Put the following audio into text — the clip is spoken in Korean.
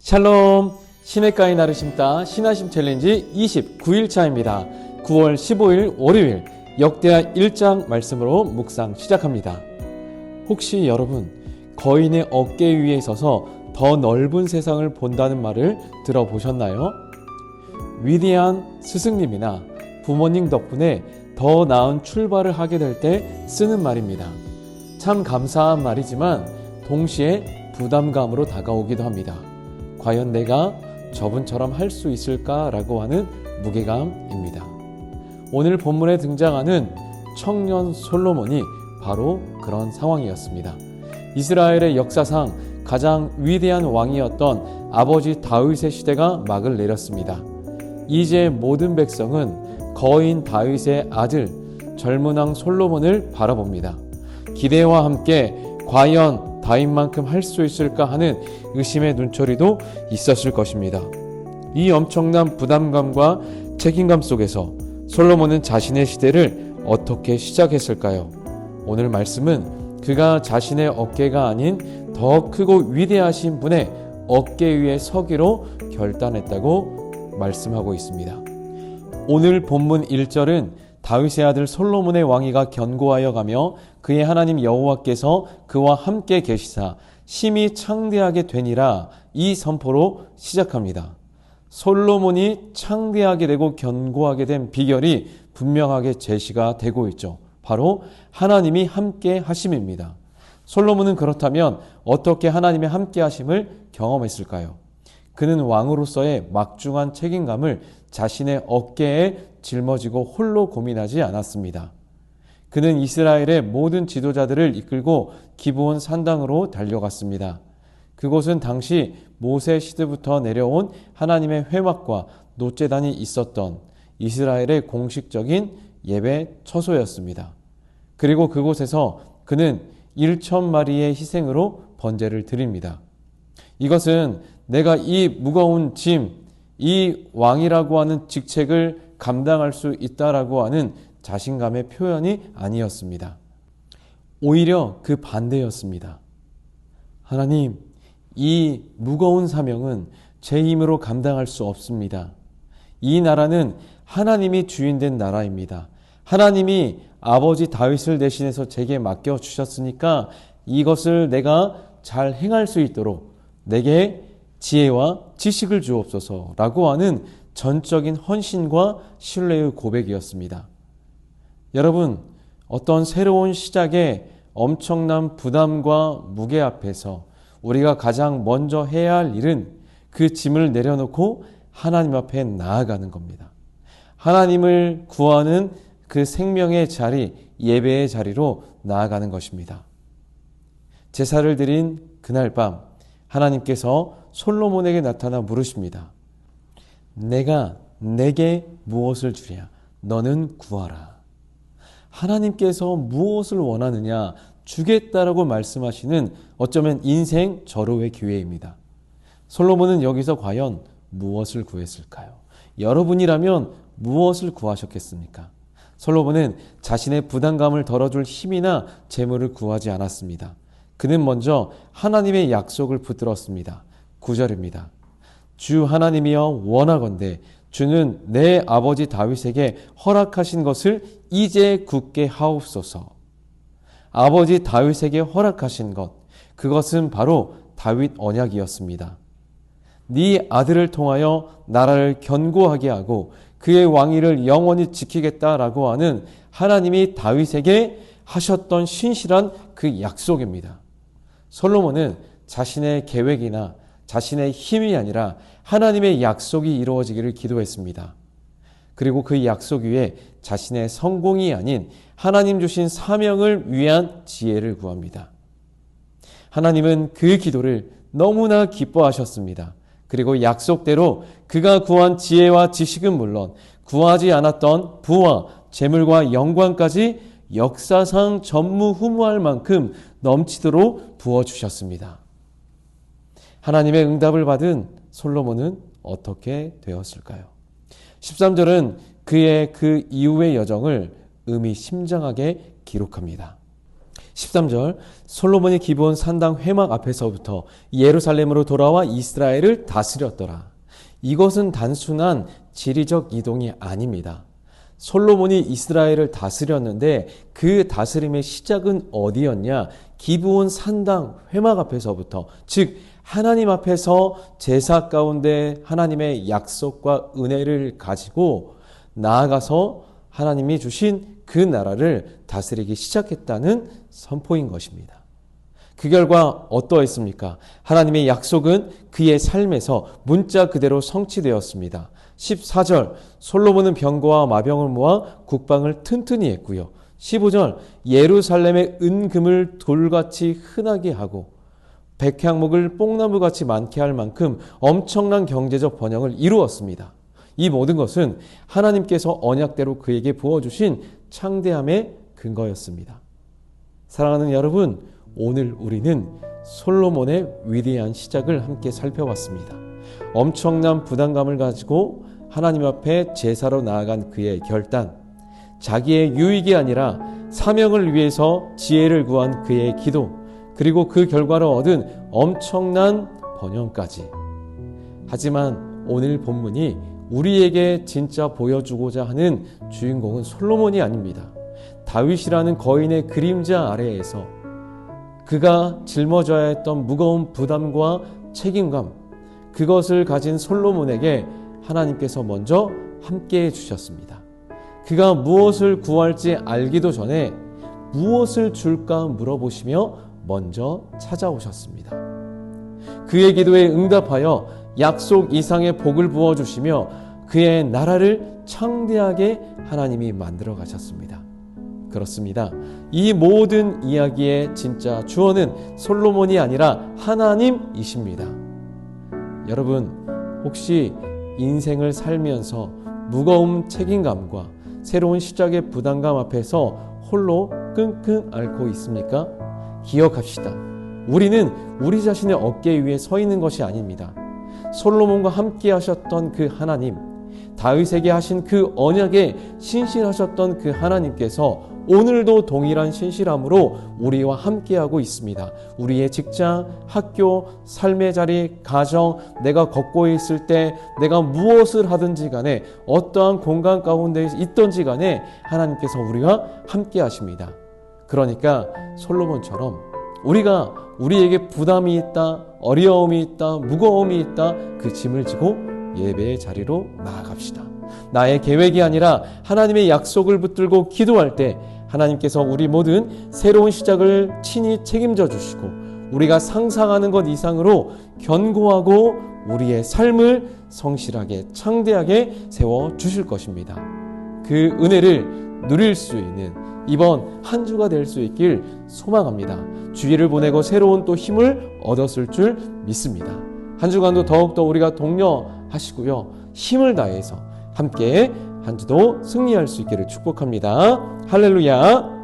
샬롬, 시냇가에 나를 심다 신하심 챌린지 29일차입니다. 9월 15일 월요일 역대하 1장 말씀으로 묵상 시작합니다. 혹시 여러분 거인의 어깨 위에 서서 더 넓은 세상을 본다는 말을 들어보셨나요? 위대한 스승님이나 부모님 덕분에 더 나은 출발을 하게 될 때 쓰는 말입니다. 참 감사한 말이지만 동시에 부담감으로 다가오기도 합니다. 과연 내가 저분처럼 할 수 있을까라고 하는 무게감입니다. 오늘 본문에 등장하는 청년 솔로몬이 바로 그런 상황이었습니다. 이스라엘의 역사상 가장 위대한 왕이었던 아버지 다윗의 시대가 막을 내렸습니다. 이제 모든 백성은 거인 다윗의 아들 젊은 왕 솔로몬을 바라봅니다. 기대와 함께 과연 다윗만큼 할 수 있을까 하는 의심의 눈초리도 있었을 것입니다. 이 엄청난 부담감과 책임감 속에서 솔로몬은 자신의 시대를 어떻게 시작했을까요? 오늘 말씀은 그가 자신의 어깨가 아닌 더 크고 위대하신 분의 어깨 위에 서기로 결단했다고 말씀하고 있습니다. 오늘 본문 1절은 다윗의 아들 솔로몬의 왕위가 견고하여 가며 그의 하나님 여호와께서 그와 함께 계시사 심히 창대하게 되니라, 이 선포로 시작합니다. 솔로몬이 창대하게 되고 견고하게 된 비결이 분명하게 제시가 되고 있죠. 바로 하나님이 함께 하심입니다. 솔로몬은 그렇다면 어떻게 하나님의 함께 하심을 경험했을까요? 그는 왕으로서의 막중한 책임감을 자신의 어깨에 짊어지고 홀로 고민하지 않았습니다. 그는 이스라엘의 모든 지도자들을 이끌고 기브온 산당으로 달려갔습니다. 그곳은 당시 모세 시대부터 내려온 하나님의 회막과 놋제단이 있었던 이스라엘의 공식적인 예배 처소였습니다. 그리고 그곳에서 그는 1,000마리의 희생으로 번제를 드립니다. 이것은 내가 이 무거운 짐, 이 왕이라고 하는 직책을 감당할 수 있다라고 하는 자신감의 표현이 아니었습니다. 오히려 그 반대였습니다. 하나님, 이 무거운 사명은 제 힘으로 감당할 수 없습니다. 이 나라는 하나님이 주인된 나라입니다. 하나님이 아버지 다윗을 대신해서 제게 맡겨주셨으니까 이것을 내가 잘 행할 수 있도록 내게 지혜와 지식을 주옵소서라고 하는 전적인 헌신과 신뢰의 고백이었습니다. 여러분, 어떤 새로운 시작에 엄청난 부담과 무게 앞에서 우리가 가장 먼저 해야 할 일은 그 짐을 내려놓고 하나님 앞에 나아가는 겁니다. 하나님을 구하는 그 생명의 자리, 예배의 자리로 나아가는 것입니다. 제사를 드린 그날 밤 하나님께서 솔로몬에게 나타나 물으십니다. 내가 내게 무엇을 주랴? 너는 구하라. 하나님께서 무엇을 원하느냐? 주겠다라고 말씀하시는 어쩌면 인생 절호의 기회입니다. 솔로몬은 여기서 과연 무엇을 구했을까요? 여러분이라면 무엇을 구하셨겠습니까? 솔로몬은 자신의 부담감을 덜어줄 힘이나 재물을 구하지 않았습니다. 그는 먼저 하나님의 약속을 붙들었습니다. 9절입니다. 주 하나님이여 원하건대 주는 내 아버지 다윗에게 허락하신 것을 이제 굳게 하옵소서. 아버지 다윗에게 허락하신 것, 그것은 바로 다윗 언약이었습니다. 네 아들을 통하여 나라를 견고하게 하고 그의 왕위를 영원히 지키겠다라고 하는 하나님이 다윗에게 하셨던 신실한 그 약속입니다. 솔로몬은 자신의 계획이나 자신의 힘이 아니라 하나님의 약속이 이루어지기를 기도했습니다. 그리고 그 약속 위에 자신의 성공이 아닌 하나님 주신 사명을 위한 지혜를 구합니다. 하나님은 그 기도를 너무나 기뻐하셨습니다. 그리고 약속대로 그가 구한 지혜와 지식은 물론 구하지 않았던 부와 재물과 영광까지 역사상 전무후무할 만큼 넘치도록 부어주셨습니다. 하나님의 응답을 받은 솔로몬은 어떻게 되었을까요? 13절은 그의 그 이후의 여정을 의미심장하게 기록합니다. 13절 솔로몬이 기브온 산당 회막 앞에서부터 예루살렘으로 돌아와 이스라엘을 다스렸더라. 이것은 단순한 지리적 이동이 아닙니다. 솔로몬이 이스라엘을 다스렸는데 그 다스림의 시작은 어디였냐? 기브온 산당 회막 앞에서부터, 즉 하나님 앞에서 제사 가운데 하나님의 약속과 은혜를 가지고 나아가서 하나님이 주신 그 나라를 다스리기 시작했다는 선포인 것입니다. 그 결과 어떠했습니까? 하나님의 약속은 그의 삶에서 문자 그대로 성취되었습니다. 14절 솔로몬은 병거와 마병을 모아 국방을 튼튼히 했고요. 15절 예루살렘의 은금을 돌같이 흔하게 하고 백향목을 뽕나무같이 많게 할 만큼 엄청난 경제적 번영을 이루었습니다. 이 모든 것은 하나님께서 언약대로 그에게 부어주신 창대함의 근거였습니다. 사랑하는 여러분, 오늘 우리는 솔로몬의 위대한 시작을 함께 살펴봤습니다. 엄청난 부담감을 가지고 하나님 앞에 제사로 나아간 그의 결단, 자기의 유익이 아니라 사명을 위해서 지혜를 구한 그의 기도, 그리고 그 결과로 얻은 엄청난 번영까지. 하지만 오늘 본문이 우리에게 진짜 보여주고자 하는 주인공은 솔로몬이 아닙니다. 다윗이라는 거인의 그림자 아래에서 그가 짊어져야 했던 무거운 부담과 책임감, 그것을 가진 솔로몬에게 하나님께서 먼저 함께해 주셨습니다. 그가 무엇을 구할지 알기도 전에 무엇을 줄까 물어보시며 먼저 찾아오셨습니다. 그의 기도에 응답하여 약속 이상의 복을 부어주시며 그의 나라를 창대하게 하나님이 만들어 가셨습니다. 그렇습니다. 이 모든 이야기의 진짜 주어는 솔로몬이 아니라 하나님이십니다. 여러분, 혹시 인생을 살면서 무거운 책임감과 새로운 시작의 부담감 앞에서 홀로 끙끙 앓고 있습니까? 기억합시다. 우리는 우리 자신의 어깨 위에 서 있는 것이 아닙니다. 솔로몬과 함께 하셨던 그 하나님, 다윗에게 하신 그 언약에 신실하셨던 그 하나님께서 오늘도 동일한 신실함으로 우리와 함께하고 있습니다. 우리의 직장, 학교, 삶의 자리, 가정, 내가 걷고 있을 때 내가 무엇을 하든지 간에 어떠한 공간 가운데 있든지 간에 하나님께서 우리와 함께 하십니다. 그러니까 솔로몬처럼 우리가 우리에게 부담이 있다, 어려움이 있다, 무거움이 있다, 그 짐을 지고 예배의 자리로 나아갑시다. 나의 계획이 아니라 하나님의 약속을 붙들고 기도할 때 하나님께서 우리 모든 새로운 시작을 친히 책임져 주시고 우리가 상상하는 것 이상으로 견고하고 우리의 삶을 성실하게 창대하게 세워 주실 것입니다. 그 은혜를 누릴 수 있는 이번 한 주가 될 수 있길 소망합니다. 주일을 보내고 새로운 또 힘을 얻었을 줄 믿습니다. 한 주간도 더욱더 우리가 독려하시고요. 힘을 다해서 함께 한 주도 승리할 수 있기를 축복합니다. 할렐루야.